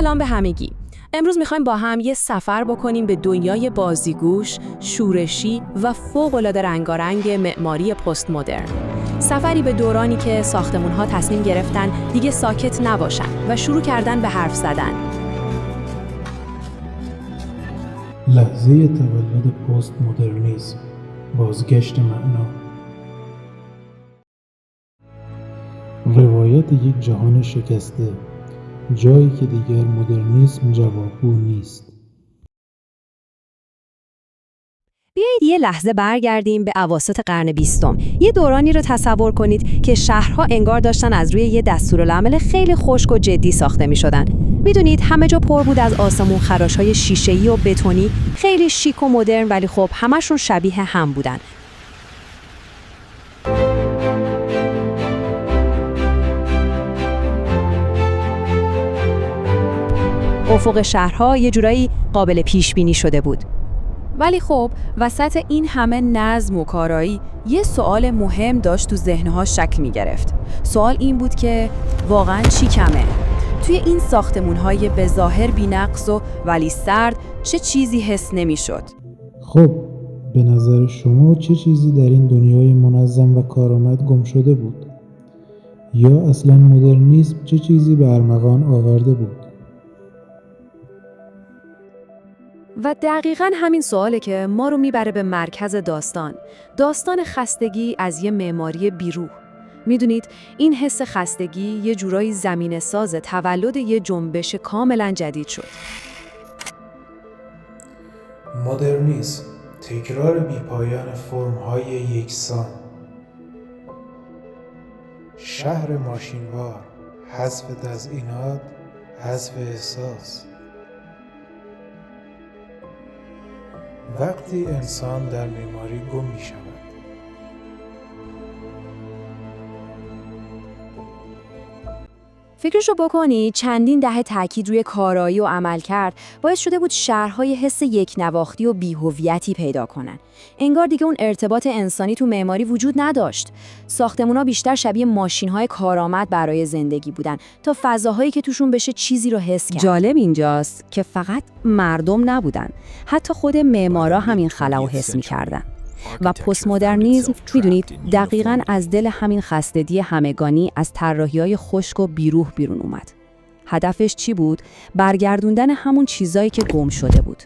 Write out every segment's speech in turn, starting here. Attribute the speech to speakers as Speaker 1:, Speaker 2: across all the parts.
Speaker 1: سلام به همگی. امروز میخوایم با هم یه سفر بکنیم به دنیای بازیگوش، شورشی و فوق‌العاده رنگارنگ معماری پست مدرن. سفری به دورانی که ساختمان‌ها تصمیم گرفتن دیگه ساکت نباشن و شروع کردن به حرف زدن.
Speaker 2: لحظه تولد پست مدرنیسم، بازگشت معنا. روایت یک جهان شکسته، جایی که دیگر مدرنیسم جوابگو نیست.
Speaker 3: بیایید یه لحظه برگردیم به اواسط قرن 20. یه دورانی رو تصور کنید که شهرها انگار داشتن از روی یه دستورالعمل خیلی خشک و جدی ساخته می‌شدن. میدونید همه جا پر بود از آسمون خراش‌های شیشه‌ای و بتونی، خیلی شیک و مدرن، ولی خب همشون شبیه هم بودن. افق شهرها یه جورایی قابل پیش بینی شده بود.
Speaker 1: ولی خب وسط این همه نظم و کارایی یه سوال مهم داشت تو ذهنها شکل می گرفت. سوال این بود که واقعاً چی کمه؟ توی این ساختمون‌های به ظاهر بی‌نقص و ولی سرد چه چیزی حس نمی‌شد؟
Speaker 2: خب به نظر شما چه چیزی در این دنیای منظم و کارآمد گم شده بود؟ یا اصلا مدرنیسم چه چیزی به ارمغان آورده بود؟
Speaker 3: و دقیقاً همین سواله که ما رو میبره به مرکز داستان خستگی از یه معماری بیروح. میدونید این حس خستگی یه جورایی زمینه ساز تولد یه جنبش کاملاً جدید شد.
Speaker 2: مدرنیسم، تکرار بیپایان فرم‌های یکسان، شهر ماشینوار، حذف تزئینات، حذف احساس. وقتی انسان در معماری گم می‌شود.
Speaker 3: فکرشو بکنی چندین دهه تاکید روی کارایی و عمل کرد باعث شده بود شهرهای حس یکنواختی و بی‌هویتی پیدا کنن. انگار دیگه اون ارتباط انسانی تو معماری وجود نداشت. ساختمونا بیشتر شبیه ماشین‌های کارآمد برای زندگی بودن تا فضاهایی که توشون بشه چیزی رو حس کرد. جالب اینجاست که فقط مردم نبودن، حتی خود معمارا همین خلا و حس می‌کردن. و پست مدرنیسم میدونید دقیقاً از دل همین خستگی همگانی از طراحی‌های خشک و بیروح بیرون اومد. هدفش چی بود؟ برگردوندن همون چیزایی که گم شده بود.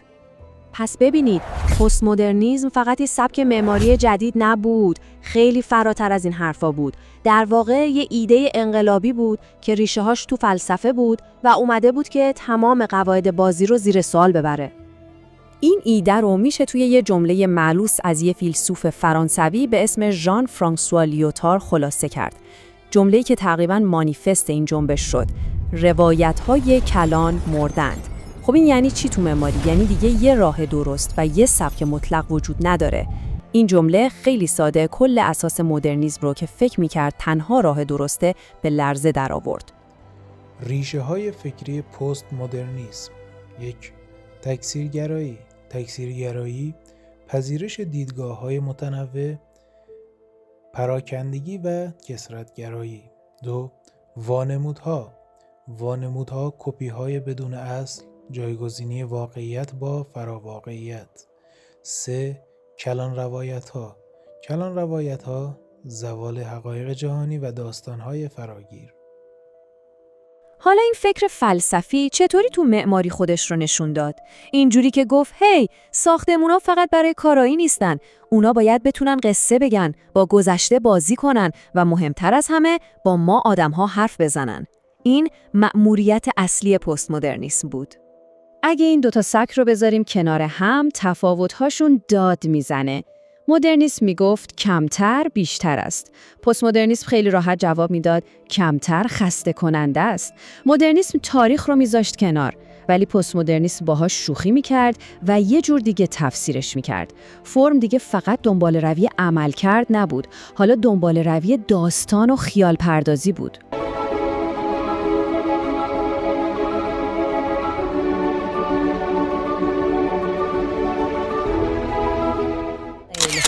Speaker 3: پس ببینید پست مدرنیسم فقط یه سبک معماری جدید نبود، خیلی فراتر از این حرفا بود. در واقع یه ایده انقلابی بود که ریشه‌هاش تو فلسفه بود و اومده بود که تمام قواعد بازی رو زیر سوال ببره. این ایده رو میشه توی یه جمله مألوس از یه فیلسوف فرانسوی به اسم ژان فرانسوا لیوتار خلاصه کرد. جمله‌ای که تقریباً مانیفست این جنبش شد: روایت‌های کلان مردند. خب این یعنی چی تو معماری؟ یعنی دیگه یه راه درست و یه سبک مطلق وجود نداره. این جمله خیلی ساده کل اساس مدرنیسم رو که فکر می‌کرد تنها راه درسته به لرزه در آورد.
Speaker 2: ریشه‌های فکری پست مدرنیسم: 1. تکثیرگرایی، پذیرش دیدگاه‌های متنوع، پراکندگی و کثرت‌گرایی. 2. وانمودها، کپی‌های بدون اصل، جایگزینی واقعیت با فراواقعیت. 3. کلان روایت‌ها، زوال حقایق جهانی و داستان‌های فراگیر.
Speaker 3: حالا این فکر فلسفی چطوری تو معماری خودش رو نشون داد؟ اینجوری که گفت هی ساختمونا فقط برای کارایی نیستن، اونا باید بتونن قصه بگن، با گذشته بازی کنن و مهمتر از همه با ما آدم‌ها حرف بزنن. این مأموریت اصلی پست مدرنیسم بود. اگه این دوتا سبک رو بذاریم کنار هم، تفاوت‌هاشون داد میزنه. مدرنیسم میگفت کمتر بیشتر است. پست مدرنیسم خیلی راحت جواب میداد کمتر خسته کننده است. مدرنیسم تاریخ رو میذاشت کنار، ولی پست مدرنیسم باهاش شوخی میکرد و یه جور دیگه تفسیرش میکرد. فرم دیگه فقط دنبال روی عمل کرد نبود، حالا دنبال روی داستان و خیال پردازی بود.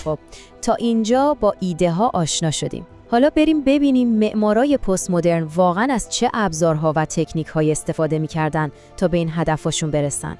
Speaker 3: خب تا اینجا با ایده ها آشنا شدیم. حالا بریم ببینیم معمارای پست مدرن واقعاً از چه ابزارها و تکنیک‌های استفاده می‌کردن تا به این هدفشون برسن.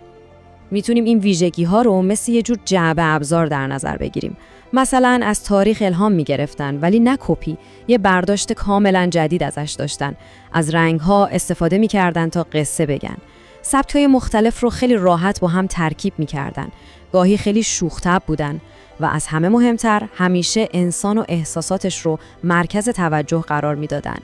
Speaker 3: میتونیم این ویژگی‌ها رو مثل یه جور جعبه ابزار در نظر بگیریم. مثلا از تاریخ الهام می‌گرفتن ولی نه کپی، یه برداشت کاملاً جدید ازش داشتن. از رنگ‌ها استفاده می‌کردن تا قصه بگن. سبک‌های مختلف رو خیلی راحت با هم ترکیب می‌کردن. گاهی خیلی شوخ‌طبع بودن و از همه مهمتر همیشه انسان و احساساتش رو مرکز توجه قرار می‌دادن.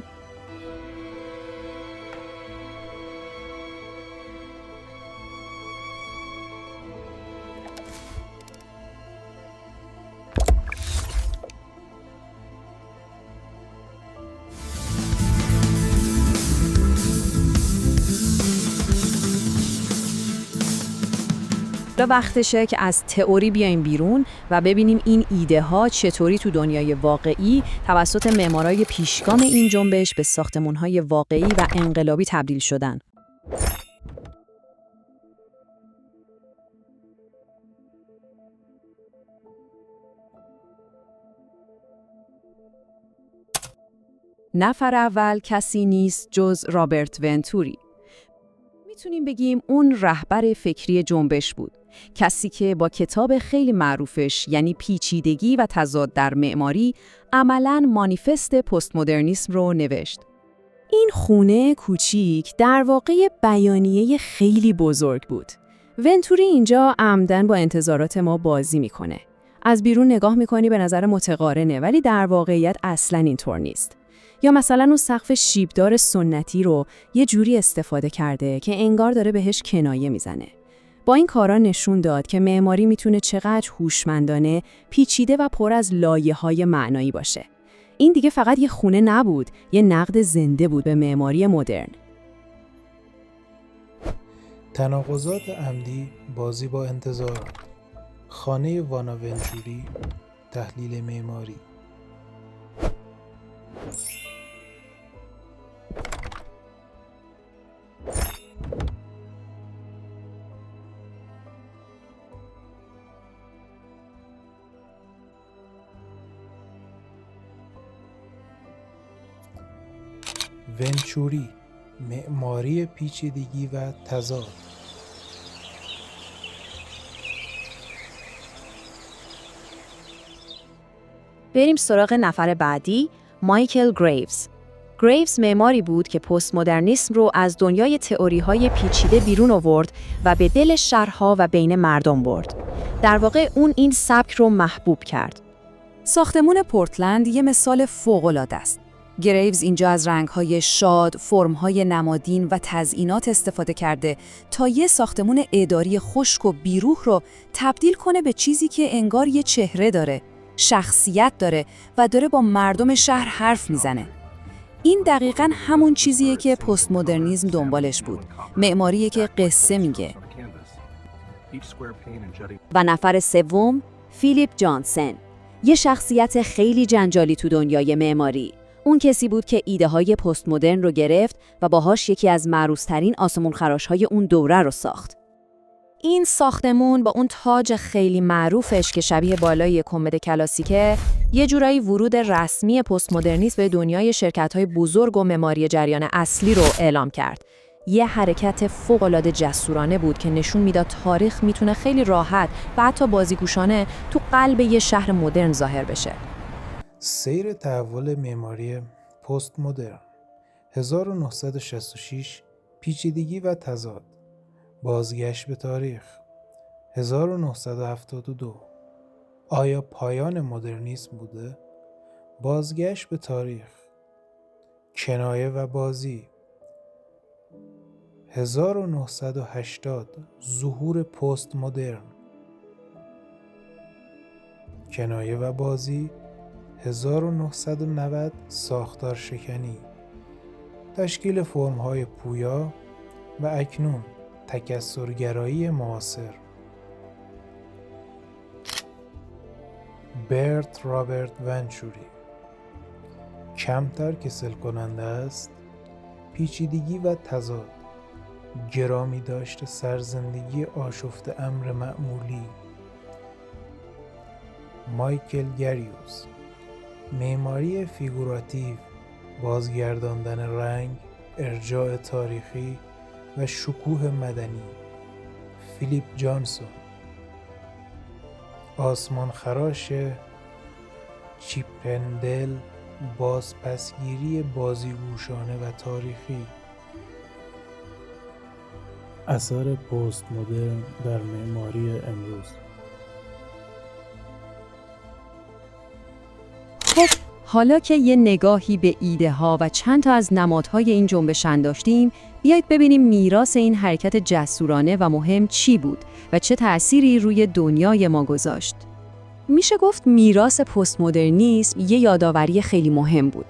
Speaker 3: حالا وقتشه که از تئوری بیایم بیرون و ببینیم این ایده ها چطوری تو دنیای واقعی توسط معمارای پیشگام این جنبش به ساختمان‌های واقعی و انقلابی تبدیل شدن. نفر اول کسی نیست جز رابرت ونتوری. میتونیم بگیم اون رهبر فکری جنبش بود. کسی که با کتاب خیلی معروفش یعنی پیچیدگی و تضاد در معماری عملاً مانیفست پست مدرنیسم رو نوشت. این خونه کوچیک در واقع بیانیه خیلی بزرگ بود. ونتوری اینجا عمدن با انتظارات ما بازی میکنه. از بیرون نگاه میکنی به نظر متقارنه ولی در واقعیت اصلاً اینطور نیست. یا مثلا اون سقف شیبدار سنتی رو یه جوری استفاده کرده که انگار داره بهش کنایه میزنه. با این کارا نشون داد که معماری میتونه چقدر هوشمندانه، پیچیده و پر از لایه‌های معنایی باشه. این دیگه فقط یه خونه نبود، یه نقد زنده بود به معماری مدرن.
Speaker 2: تناقضات عمدی، بازی با انتظارات. خانه واناونتوری، تحلیل معماری. ونچوری، معماری پیچیدگی و تضاد.
Speaker 3: بریم سراغ نفر بعدی، مایکل گریوز. گریوز معماری بود که پست مدرنیسم رو از دنیای تئوری‌های پیچیده بیرون آورد و به دل شهرها و بین مردم برد. در واقع اون این سبک رو محبوب کرد.
Speaker 1: ساختمون پورتلند یه مثال فوق‌العاده است. گریوز اینجا از رنگ‌های شاد، فرم‌های نمادین و تزئینات استفاده کرده تا یه ساختمون اداری خشک و بیروح رو تبدیل کنه به چیزی که انگار یه چهره داره، شخصیت داره و داره با مردم شهر حرف میزنه. این دقیقاً همون چیزیه که پست مدرنیسم دنبالش بود. معماریه که قصه میگه.
Speaker 3: و نفر سوم، فیلیپ جانسن. یه شخصیت خیلی جنجالی تو دنیای معماری. اون کسی بود که ایده های پست مدرن رو گرفت و باهاش یکی از معروض‌ترین آسمونخراش‌های اون دوره رو ساخت. این ساختمون با اون تاج خیلی معروفش که شبیه بالای کمد کلاسیکه، یه جورایی ورود رسمی پست مدرنیسم به دنیای شرکت‌های بزرگ و معماری جریان اصلی رو اعلام کرد. یه حرکت فوق‌العاده جسورانه بود که نشون میداد تاریخ میتونه خیلی راحت و حتی بازیگوشانه تو قلب یه شهر مدرن ظاهر بشه.
Speaker 2: سیر تحول معماری پست مدرن 1966 پیچیدگی و تضاد. بازگشت به تاریخ 1972 آیا پایان مدرنیسم بوده؟ بازگشت به تاریخ. کنایه و بازی 1980 ظهور پست مدرن. کنایه و بازی 1990 ساختار شکنی. تشکیل فرم‌های پویا و اکنون تکثرگرایی معاصر. برت رابرت ونچوری کمتر کسل کننده است، پیچیدگی و تضاد، گرامی داشت سرزندگی آشفته امر معمولی. مایکل گریوز معماری فیگوراتیو، بازگرداندن رنگ، ارجاع تاریخی و شکوه مدنی. فیلیپ جانسون. آسمان خراش چیپندل، بازپسگیری بازیگوشانه و تاریخی. اثر پست مدرن در معماری امروز.
Speaker 1: خب حالا که یه نگاهی به ایده ها و چند تا از نمادهای این جنبش انداختیم، بیایید ببینیم میراث این حرکت جسورانه و مهم چی بود و چه تأثیری روی دنیای ما گذاشت. میشه گفت میراث پست مدرنیسم یه یادآوری خیلی مهم بود.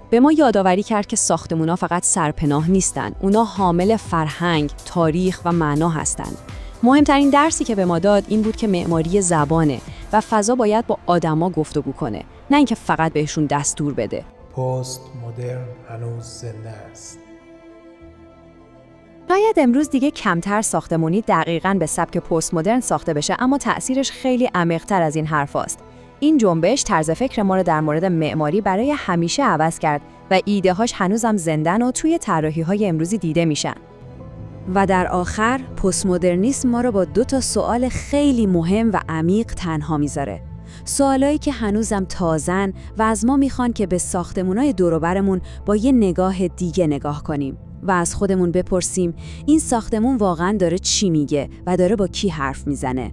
Speaker 1: به ما یادآوری کرد که ساختمونا فقط سرپناه نیستن، اونا حامل فرهنگ، تاریخ و معنا هستند. مهمترین درسی که به ما داد این بود که معماری زبانه و فضا باید با آدما گفتگو کنه، نه اینکه فقط بهشون دستور بده.
Speaker 2: پست مدرن هنوز زنده است.
Speaker 1: شاید امروز دیگه کمتر ساختمانی دقیقاً به سبک پست مدرن ساخته بشه، اما تأثیرش خیلی عمیق‌تر از این حرفاست. این جنبش طرز فکر ما رو در مورد معماری برای همیشه عوض کرد و ایده‌هاش هنوزم زندن و توی طراحی‌های امروزی دیده میشن. و در آخر پست مدرنیسم ما رو با 2 سوال خیلی مهم و عمیق تنها میذاره. سوالایی که هنوزم تازن و از ما میخوان که به ساختمونای دور و برمون با یه نگاه دیگه نگاه کنیم و از خودمون بپرسیم این ساختمون واقعاً داره چی میگه و داره با کی حرف میزنه.